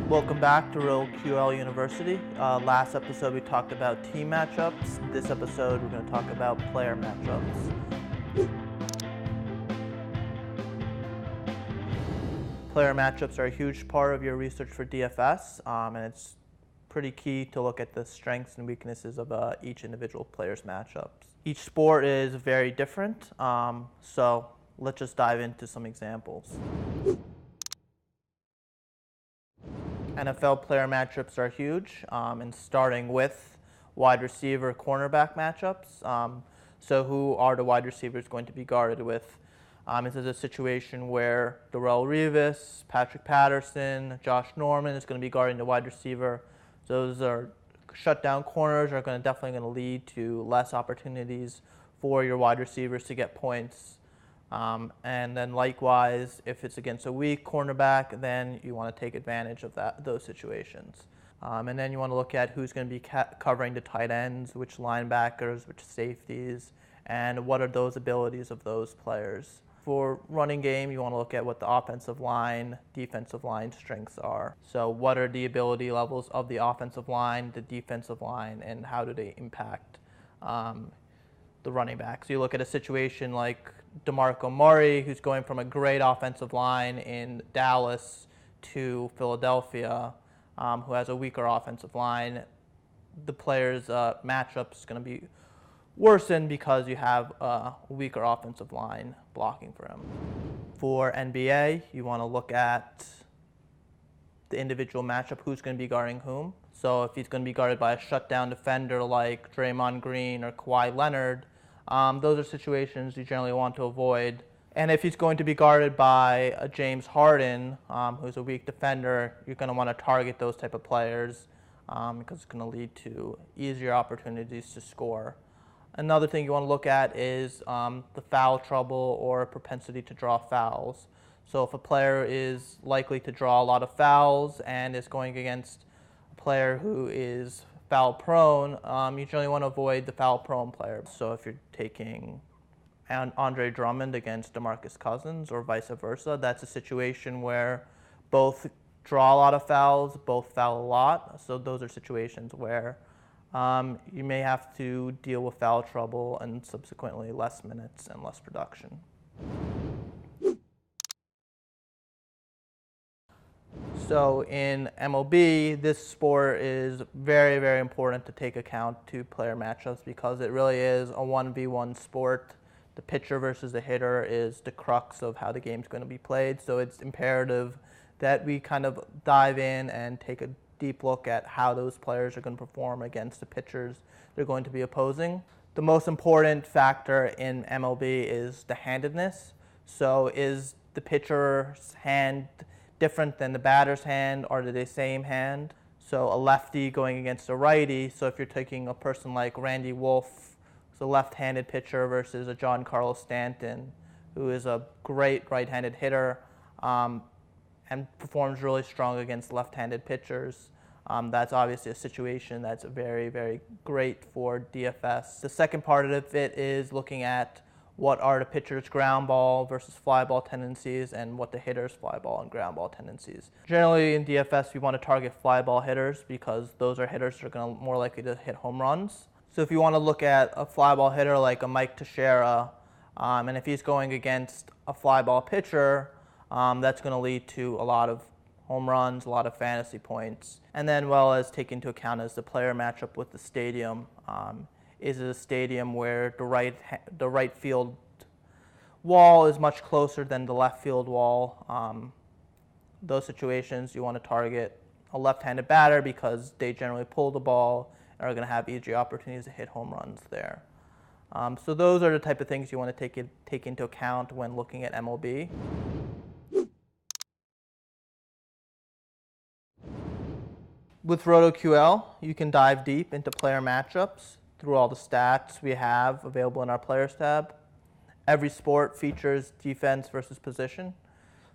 Welcome back to RotoQL University. Last episode we talked about team matchups. This episode we're going to talk about player matchups. Player matchups are a huge part of your research for DFS, and it's pretty key to look at the strengths and weaknesses of each individual player's matchups. Each sport is very different, so let's just dive into some examples. NFL player matchups are huge, and starting with wide receiver cornerback matchups. So who are the wide receivers going to be guarded with? This is a situation where Darrelle Revis, Patrick Patterson, Josh Norman is going to be guarding the wide receiver. Those are shutdown corners are definitely going to lead to less opportunities for your wide receivers to get points. And then likewise, if it's against a weak cornerback, then you want to take advantage of those situations. And then you want to look at who's going to be covering the tight ends, which linebackers, which safeties, and what are those abilities of those players. For running game, you want to look at what the offensive line, defensive line strengths are. So what are the ability levels of the offensive line, the defensive line, and how do they impact the running back? So you look at a situation like DeMarco Murray, who's going from a great offensive line in Dallas to Philadelphia, who has a weaker offensive line. The player's matchup is going to be worsened because you have a weaker offensive line blocking for him. For NBA, you want to look at the individual matchup, who's going to be guarding whom. So if he's going to be guarded by a shutdown defender like Draymond Green or Kawhi Leonard, those are situations you generally want to avoid. And if he's going to be guarded by a James Harden, who's a weak defender, you're going to want to target those type of players because it's going to lead to easier opportunities to score. Another thing you want to look at is the foul trouble or propensity to draw fouls. So if a player is likely to draw a lot of fouls and is going against a player who is foul prone, you generally want to avoid the foul prone player. So if you're taking Andre Drummond against DeMarcus Cousins or vice versa, that's a situation where both draw a lot of fouls, both foul a lot. So those are situations where you may have to deal with foul trouble and subsequently less minutes and less production. So in MLB, this sport is very, very important to take account to player matchups because it really is a 1v1 sport. The pitcher versus the hitter is the crux of how the game's going to be played. So it's imperative that we kind of dive in and take a deep look at how those players are going to perform against the pitchers they're going to be opposing. The most important factor in MLB is the handedness. So is the pitcher's hand different than the batter's hand? Are they the same hand? So a lefty going against a righty. So if you're taking a person like Randy Wolf, who's a left-handed pitcher, versus a Giancarlo Stanton, who is a great right-handed hitter and performs really strong against left-handed pitchers, that's obviously a situation that's very, very great for DFS. The second part of it is looking at what are the pitcher's ground ball versus fly ball tendencies and what the hitter's fly ball and ground ball tendencies. Generally in DFS, we want to target fly ball hitters because those are hitters that are going to more likely to hit home runs. So if you want to look at a fly ball hitter like a Mike Teixeira, and if he's going against a fly ball pitcher, that's going to lead to a lot of home runs, a lot of fantasy points. And then well as take into account as the player matchup with the stadium. Is it a stadium where the right field wall is much closer than the left field wall? Those situations you want to target a left-handed batter because they generally pull the ball and are going to have easier opportunities to hit home runs there. So those are the type of things you want to take into account when looking at MLB. With RotoQL, you can dive deep into player matchups through all the stats we have available in our Players tab. Every sport features defense versus position,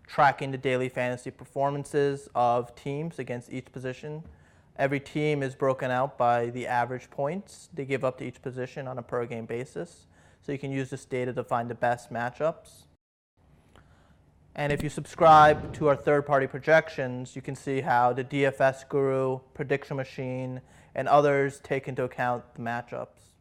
tracking the daily fantasy performances of teams against each position. Every team is broken out by the average points they give up to each position on a per-game basis, so you can use this data to find the best matchups. And if you subscribe to our third-party projections, you can see how the DFS Guru, Prediction Machine, and others take into account the matchups.